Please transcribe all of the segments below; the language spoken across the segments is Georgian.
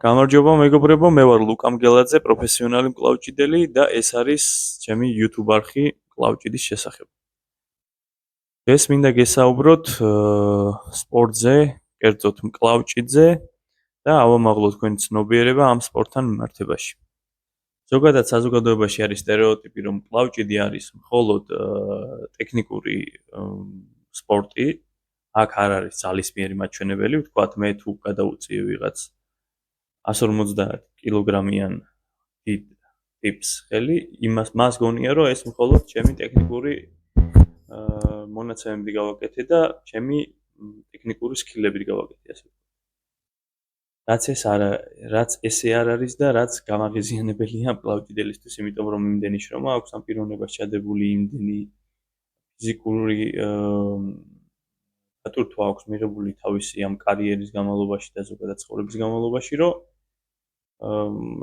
გამარჯობა მეგობრებო, მე ვარ ლუკა მგელაძე, პროფესიონალი მკლავჭიდელი და ეს არის ჩემი YouTube არხი მკლავჭიდის შესახებ. ეს მინდა გესაუბროთ სპორტზე, კერძოდ მკლავჭიდზე და ავამაღლო თქვენი ცნობიერება ამ სპორტთან მიმართებაში. ზოგადად საზოგადოებაში არის სტერეოტიპი, რომ მკლავჭიდი არის მხოლოდ ტექნიკური სპორტი, აქ არ არის ძალისმიერი მაჩვენებელი, ვთქვათ, მე თუ გადავუწიე ვიღაც 150 კილოგრამიან დიდ ტიპს ხელი, მას გონია, რომ ეს მხოლოდ ჩემი ტექნიკური მონაცემები გავაკეთე და ჩემი ტექნიკური სკილები გავაკეთე, ასე ვთქვათ. რაც ესე არ არის და რაც გამაღიზიანებელია მკლავჭიდელისთვის, იმიტომ რომ იმდენი შრომა აქვს ამ პიროვნებას ჩადებული, იმდენი ფიზიკური დატვირთვა აქვს მიღებული თავისი ამ კარიერის განმავლობაში და ზოგადად ცხოვრების განმავლობაში, რომ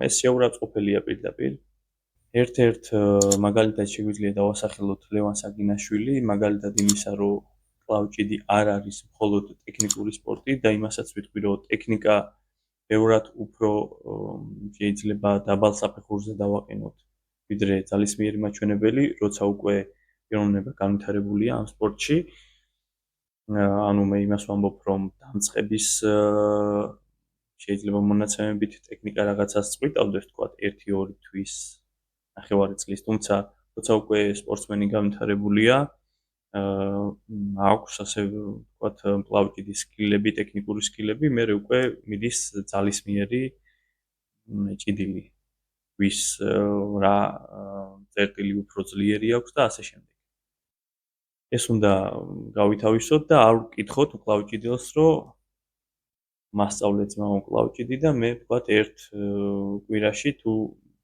ეს შეურაცხყოფელია პირდაპირ. ერთ-ერთ მაგალითად შეგვიძლია დავასახელოთ ლევან საგინაშვილი, მაგალითად იმისა, რომ მკლავჭიდი არ არის მხოლოდ ტექნიკური სპორტი და იმასაც ვიტყვი, რომ ტექნიკა ბევრად უფრო შეიძლება დაბალ საფეხურზე დავაყენოთ, ვიდრე ძალისმიერი მაჩვენებელი, როცა უკვე პიროვნება განვითარებულია ამ სპორტში. ანუ მე იმას ვამბობ, რომ დამწყების შეიძლება მონაცემებით ტექნიკა რაღაცას წყვიტავდეს, თქვათ 1-2 თვის, ნახევარი წლის, თუმცა როცა უკვე სპორტსმენი განვითარებულია, აქვს ასე ვთქვათ მკლავჭიდის სკილები, ტექნიკური სკილები, მერე უკვე მიდის ძალისმიერი ჭიდილი, ვის რა წერტილი უფრო ძლიერი აქვს და ასე შემდეგ. ეს უნდა გავითავისოთ და არ ვკითხოთ მკლავჭიდელს, რომ მასწავლე ძმა მკლავჭიდი და მე ვთქვათ ერთ კვირაში თუ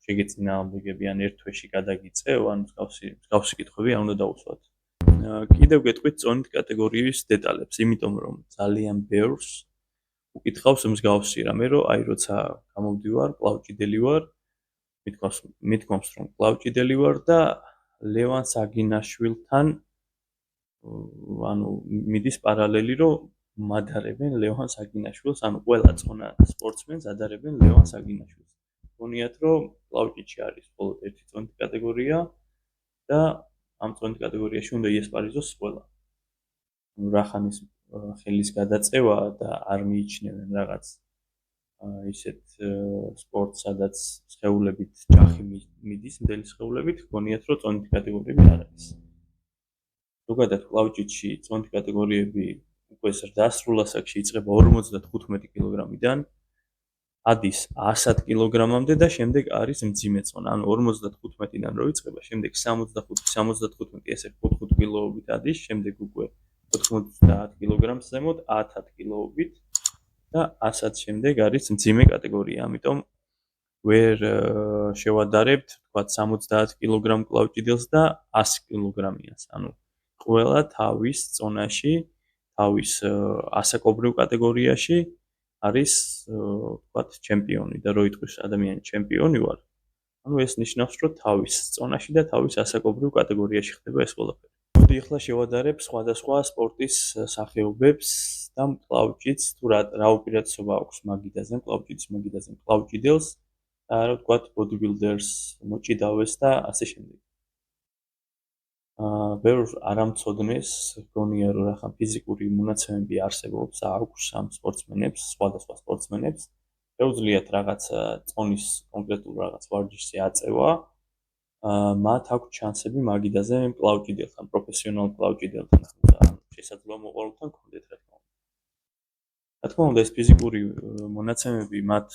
შეგეწინააღმდეგები ან ერთ თვეში გადაგიწევ, ან მსგავსი კითხვები არ უნდა დავუსვათ. კიდევ გეტყვით წონით კატეგორიის დეტალებს, იმიტომ რომ ძალიან ბევრს უკითხავს მსგავსი რამე, რომ აი როცა გამოვდივარ, მკლავჭიდელი ვარ, მithkoms რომ მკლავჭიდელი ვარ და ლევან საგინაშვილთან ანუ მიდის პარალელი, რომ მადარებენ ლევან საგინაშვილს, ანუ ყველა წონა სპორტსმენს ადარებენ ლევან საგინაშვილს. გონიათ, რომ მკლავჭიდში არის მხოლოდ ერთი წონით კატეგორია და ამ წონით კატეგორიაში უნდა იესპარეზოს ყველა. რახანის ხელის გადაწევა და არ მიიჩნევენ რაღაც ისეთ სპორტს, სადაც სხეულებით ჭახი მიდის, მთელი სხეულებით, გონიათ, რომ წონით კატეგორიები არ არის. ზოგადად მკლავჭიდში წონით კატეგორიები უკვე ზრდასრულ ასაკში იწყება 55 კილოგრამიდან, ადის 100 კილოგრამამდე და შემდეგ არის მძიმე წონა. ანუ 55-დან რო იწყება, შემდეგ 65 ესე 5 კილოობით ადის, შემდეგ უკვე 90 კილოგრამს ზემოთ, 10 კილოობით და 100 შემდეგ არის მძიმე კატეგორია. ამიტომ ვერ შევადარებთ, თქვათ 70 კილოგრამ მკლავჭიდელს და 100 კილოგრამიანს. ანუ ყველა თავის წონაში, თავის ასაკობრივ კატეგორიაში არის, ვთქვათ, ჩემპიონი და რო იტყვის ადამიანი ჩემპიონი ვარ, ანუ ეს ნიშნავს, რომ თავის წონაში და თავის ასაკობრივ კატეგორიაში ხდება ეს ყველაფერი. მოდი ახლა შევადარებ სხვადასხვა სპორტის სახეობებს და მკლავჭიდს, თუ რა უპირატესობა აქვს მაგიდაზე, მკლავჭიდის მაგიდაზე, მკლავჭიდელს და რა ვთქვათ, bodybuilders, მოჭიდავეს და ასე შემდეგ. ბევრ არამცოდნეს გონია, რომ ახლა ფიზიკური მონაცემები არსებობს, აქვს ამ სპორტსმენებს, სხვადასხვა სპორტსმენებს, შეუძლიათ რაღაც წონის კონკრეტულ რაღაც ვარჯიშზე აწევა, მათ აქვს ჩანსები მაგიდაზე მკლავჭიდებთან, პროფესიონალ მკლავჭიდებთან, შესაძლოა მოყოლთან კონდეთ რა თქმა უნდა. რა თქმა უნდა, ეს ფიზიკური მონაცემები მათ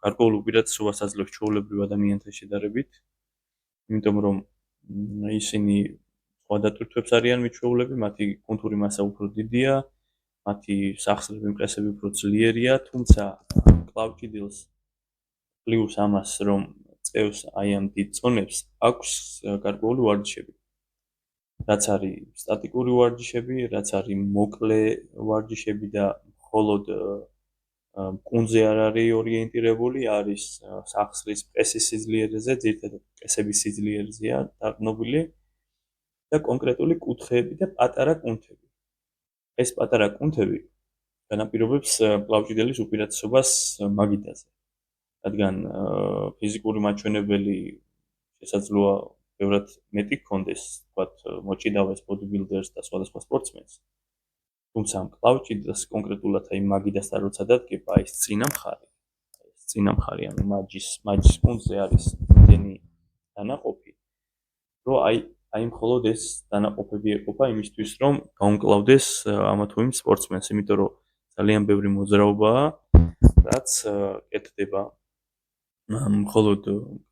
გარკვეულ უპირატესობას აძლევს ჩვეულებრივ ადამიანთან შედარებით, იმიტომ რომ ისინი სხვა დატვირთვებს არიან მიჩვეულები, მათი კონტური მასა უფრო დიდია, მათი სახსრები მყესები უფრო ძლიერია, თუმცა მკლავჭიდელს პლუს ამას, რომ წევს აი ამ დიდ წონებს, აქვს გარკვეული ვარჯიშები. რაც არის სტატიკური ვარჯიშები, რაც არის მოკლე ვარჯიშები და მხოლოდ მკუნზე არ არის ორიენტირებული, არის სახსრის მყესის სიძლიერეზე, ძირითადად მყესების სიძლიერეზეა დაყრდნობილი და კონკრეტული კუთხეები და პატარა კუნთები. ეს პატარა კუნთები განაპირობებს მკლავჭიდელის უპირატესობას მაგიდაზე. რადგან ფიზიკური მაჩვენებელი შესაძლოა ბევრად მეტი გქონდეს, თქვათ, მოჭიდავეს ბოდიბილდერს და სხვადასხვა სპორტსმენს. თუმცა კლავჭიდას კონკრეტულად აი მაგიდასთან როცა დადგება, ეს წინა მხარი, ანუ მაჯის კუნძზე არის იმდენი დანაყოფი, რომ აი მხოლოდ ეს დანაყოფები ეყოფა იმისთვის, რომ გაუმკლავდეს ამა თუ იმ სპორტსმენს, იმიტომ რომ ძალიან ბევრი მოძრაობაა, რაც კეთდება მხოლოდ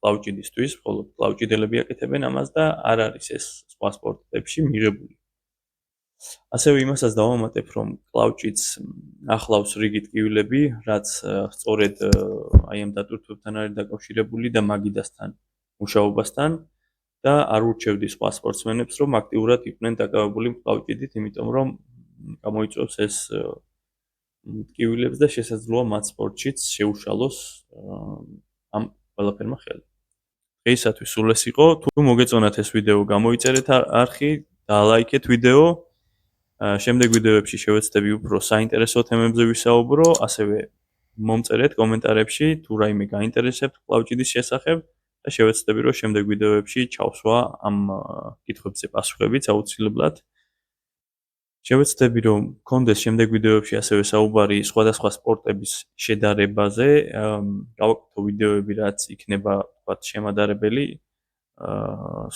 კლავჭიდისთვის, მხოლოდ კლავჭიდელები აკეთებენ ამას და არ არის ეს სხვა სპორტებში მიღებული. ასევე იმასაც დავამატებ, რომ კლავჭიდს ახლავს რიგი ტკივილები, რაც სწორედ აი ამ დატვირთვებთან არის დაკავშირებული და მაგიდასთან მუშაობასთან და არ ურჩევდი სხვა სპორტსმენებს, რომ აქტიურად იყვნენ დაკავებული კლავჭიდით, იმიტომ რომ გამოიწვევს ეს ტკივილებს და შესაძლოა მათ სპორტშიც შეუშალოს ამ ყველაფერმა ხელი. დღეისათვის სულ ეს იყო. თუ მოგეწონათ ეს ვიდეო, გამოიწერეთ არხი, დალაიქეთ ვიდეო. შემდეგ ვიდეოებში შევეცდები უფრო საინტერესო თემებზე ვისაუბრო, ასევე მომწერეთ კომენტარებში თუ რაიმე გაინტერესებთ კლავჭიდის შესახებ და შევეცდები რომ შემდეგ ვიდეოებში ჩავსვა ამ კითხვებზე პასუხებიც აუცილებლად. შევეცდები რომ გქონდეს შემდეგ ვიდეოებში ასევე საუბარი სხვადასხვა სპორტების შედარებაზე, გავაკეთო ვიდეოები რაც იქნება თქვათ შემადარებელი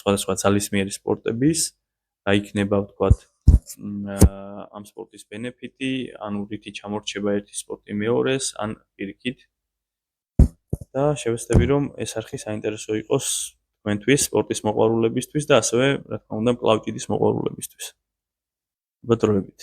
სხვადასხვა ძალისმიერი სპორტების, რა იქნება თქვათ ამ სპორტის ბენეფიტი, ანუ რითი ჩამორჩება ერთი სპორტი მეორეს, ან პირიქით. და შევეცდები რომ ეს არხი საინტერესო იყოს თქვენთვის, სპორტის მოყვარულებისთვის და ასევე, რა თქმა უნდა, კლავჭიდის მოყვარულებისთვის. ბატონებით